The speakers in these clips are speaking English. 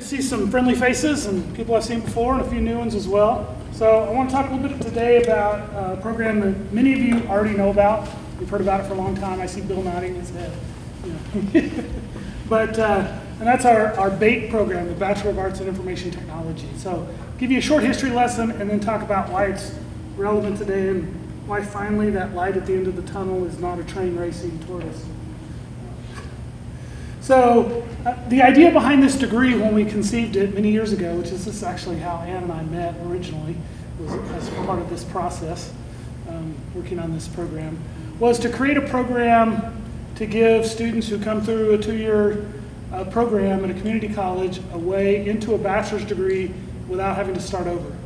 see some friendly faces and people I've seen before and a few new ones as well. So I want to talk a little bit today about a program that many of you already know about. You've heard about it for a long time. I see Bill nodding his head. You know. And that's our ABET program, the Bachelor of Arts in Information Technology. So give you a short history lesson and then talk about why it's relevant today and why finally that light at the end of the tunnel is not a train racing toward us. So the idea behind this degree when we conceived it many years ago, which is this actually how Ann and I met originally, was as part of this process, working on this program, was to create a program to give students who come through a 2-year program at a community college a way into a bachelor's degree without having to start over.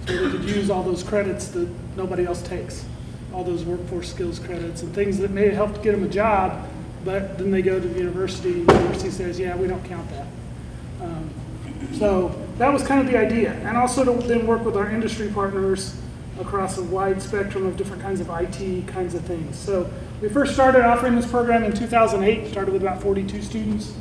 So they could use all those credits that nobody else takes, all those workforce skills credits and things that may have helped get them a job, but then they go to the university and the university says, yeah, we don't count that. So that was kind of the idea. And also to then work with our industry partners across a wide spectrum of different kinds of IT kinds of things. So we first started offering this program in 2008, started with about 42 students,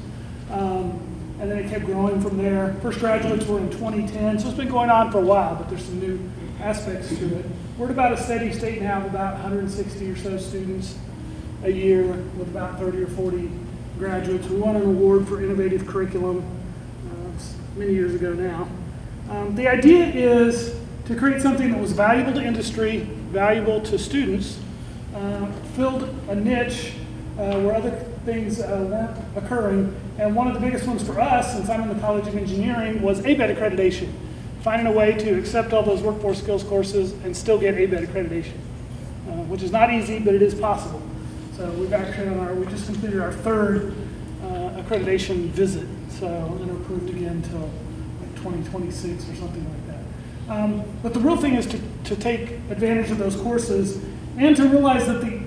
and then it kept growing from there. First graduates were in 2010, so it's been going on for a while, but there's some new aspects to it. We're at about a steady state now of about 160 or so students a year with about 30 or 40 graduates. We won an award for innovative curriculum many years ago now. The idea is to create something that was valuable to industry, valuable to students, filled a niche where other things weren't occurring. And one of the biggest ones for us, since I'm in the College of Engineering, was ABET accreditation. Finding a way to accept all those workforce skills courses and still get ABET accreditation, which is not easy, but it is possible. So we've actually we just completed our 3rd accreditation visit, so and are approved again until like 2026 or something like that. But the real thing is to take advantage of those courses and to realize that the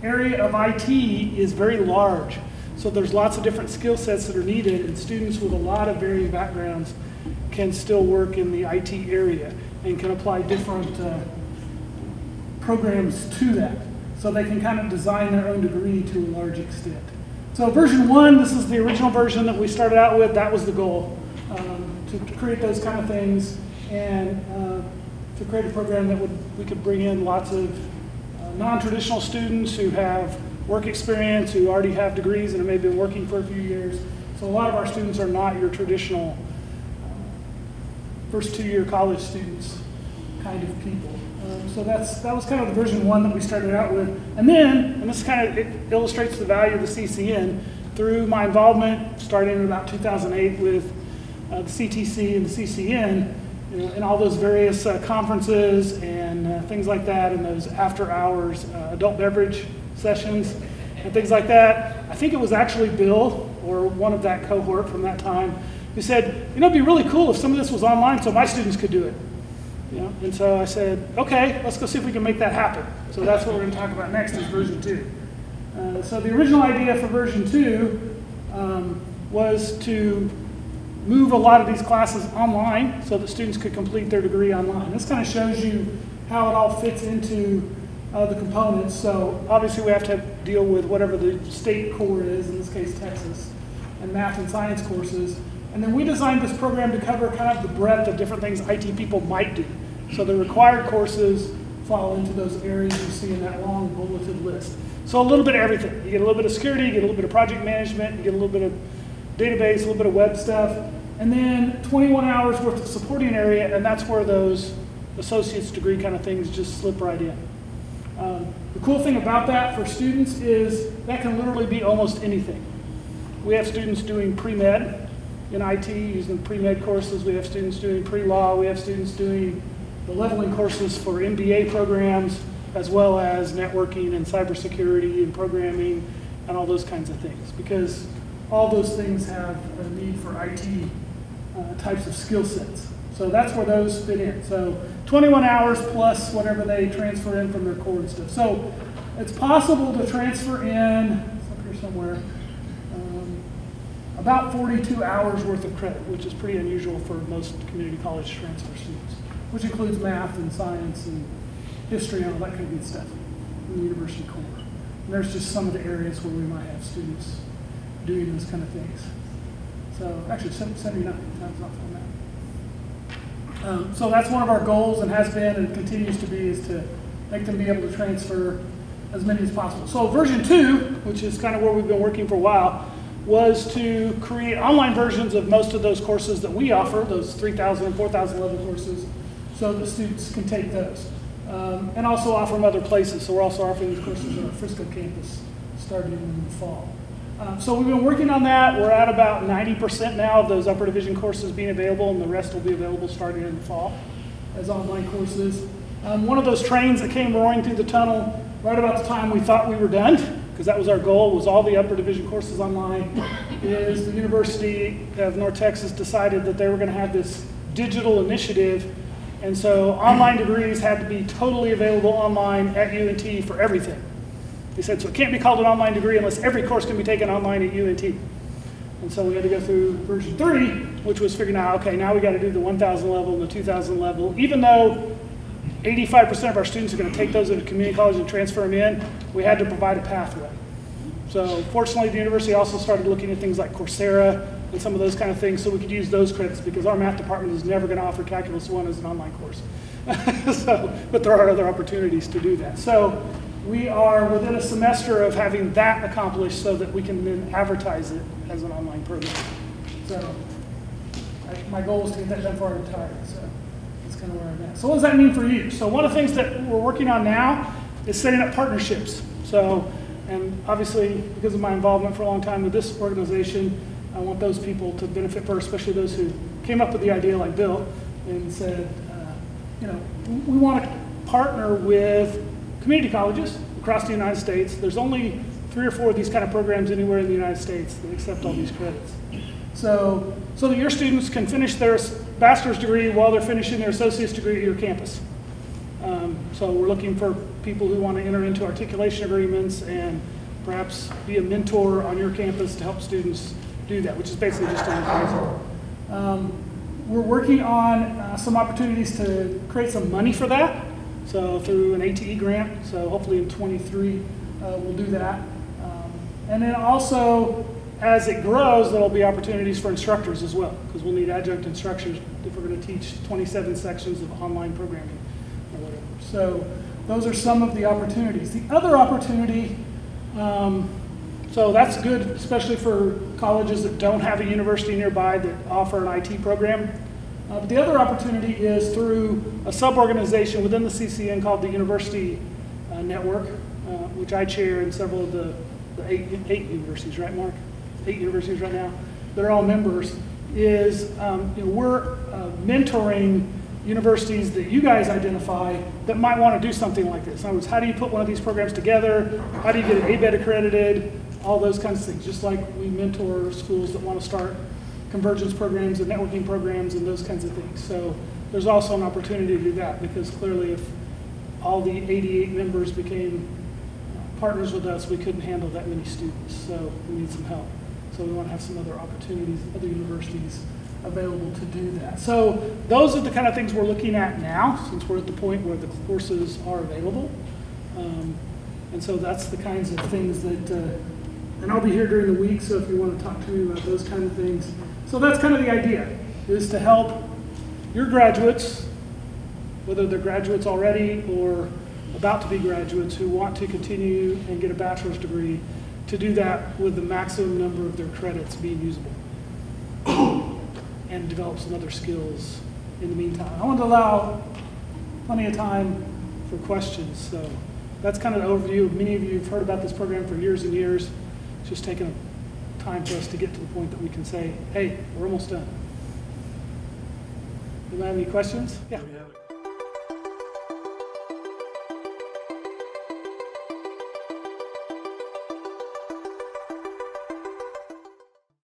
area of IT is very large. So there's lots of different skill sets that are needed, and students with a lot of varying backgrounds can still work in the IT area and can apply different programs to that. So they can kind of design their own degree to a large extent. So version 1, this is the original version that we started out with. That was the goal, to create those kind of things and to create a program that we could bring in lots of non-traditional students who have work experience, who already have degrees and have maybe been working for a few years. So a lot of our students are not your traditional first 2-year college students kind of people. So that was kind of the version 1 that we started out with. And then, and this kind of illustrates the value of the CCN, through my involvement starting in about 2008 with the CTC and the CCN, you know, and all those various conferences and things like that, and those after-hours adult beverage sessions and things like that. I think it was actually Bill, or one of that cohort from that time, who said, you know, it'd be really cool if some of this was online so my students could do it. You know? And so I said, okay, let's go see if we can make that happen. So that's what we're going to talk about next, is version 2. So the original idea for version 2 was to move a lot of these classes online so that students could complete their degree online. This kind of shows you how it all fits into the components. So obviously we have to deal with whatever the state core is, in this case Texas, and math and science courses. And then we designed this program to cover kind of the breadth of different things IT people might do. So the required courses fall into those areas you see in that long bulleted list. So a little bit of everything. You get a little bit of security, you get a little bit of project management, you get a little bit of database, a little bit of web stuff, and then 21 hours worth of supporting area, and that's where those associate's degree kind of things just slip right in. The cool thing about that for students is that can literally be almost anything. We have students doing pre-med in IT using pre-med courses. We have students doing pre-law. We have students doing the leveling courses for MBA programs, as well as networking and cybersecurity and programming and all those kinds of things, because all those things have a need for IT types of skill sets. So that's where those fit in. So 21 hours plus whatever they transfer in from their core and stuff. So it's possible to transfer in, it's up here somewhere, about 42 hours worth of credit, which is pretty unusual for most community college transfer students, which includes math and science and history and all that kind of good stuff in the university core. And there's just some of the areas where we might have students doing those kind of things. So actually 79, time's not on that. So that's one of our goals and has been and continues to be, is to make them be able to transfer as many as possible. So version 2, which is kind of where we've been working for a while, was to create online versions of most of those courses that we offer, those 3,000 and 4,000 level courses, so that students can take those. And also offer them other places. So we're also offering these courses at our Frisco campus starting in the fall. So we've been working on that. We're at about 90% now of those upper division courses being available, and the rest will be available starting in the fall as online courses. One of those trains that came roaring through the tunnel right about the time we thought we were done, because that was our goal, was all the upper division courses online, is the University of North Texas decided that they were going to have this digital initiative, and so online degrees had to be totally available online at UNT for everything. They said, so it can't be called an online degree unless every course can be taken online at UNT. And so we had to go through version 3, which was figuring out, okay, now we got to do the 1,000 level and the 2,000 level. Even though 85% of our students are going to take those at a community college and transfer them in, we had to provide a pathway. So fortunately, the university also started looking at things like Coursera and some of those kind of things, so we could use those credits, because our math department is never going to offer Calculus 1 as an online course. But there are other opportunities to do that. So we are within a semester of having that accomplished so that we can then advertise it as an online program. So my goal is to get that done before I retire. So that's kind of where I'm at. So what does that mean for you? So one of the things that we're working on now is setting up partnerships. So, and obviously, because of my involvement for a long time with this organization, I want those people to benefit first, especially those who came up with the idea like Bill and said, you know, we want to partner with community colleges across the United States. There's only 3 or 4 of these kind of programs anywhere in the United States that accept all these credits. So that your students can finish their bachelor's degree while they're finishing their associate's degree at your campus. So we're looking for people who want to enter into articulation agreements and perhaps be a mentor on your campus to help students do that, which is basically just an advisor. We're working on some opportunities to create some money for that. So through an ATE grant, so hopefully in 23 we'll do that. And then also, as it grows, there'll be opportunities for instructors as well, because we'll need adjunct instructors if we're going to teach 27 sections of online programming or whatever. So those are some of the opportunities. The other opportunity, so that's good, especially for colleges that don't have a university nearby that offer an IT program. But the other opportunity is through a sub-organization within the CCN called the University Network, which I chair, and several of the eight universities, right, Mark? 8 universities right now. They're all members. Is you know, we're mentoring universities that you guys identify that might want to do something like this. In other words, how do you put one of these programs together? How do you get it ABET accredited? All those kinds of things. Just like we mentor schools that want to start convergence programs and networking programs and those kinds of things. So there's also an opportunity to do that, because clearly if all the 88 members became partners with us, we couldn't handle that many students. So we need some help. So we want to have some other opportunities, other universities available to do that. So those are the kind of things we're looking at now, since we're at the point where the courses are available. And so that's the kinds of things that, and I'll be here during the week, so if you want to talk to me about those kind of things. So that's kind of the idea, is to help your graduates, whether they're graduates already or about to be graduates who want to continue and get a bachelor's degree, to do that with the maximum number of their credits being usable and develop some other skills in the meantime. I want to allow plenty of time for questions. So that's kind of an overview. Many of you have heard about this program for years and years. It's just taken time for us to get to the point that we can say, hey, we're almost done. Do you have any questions? Yeah.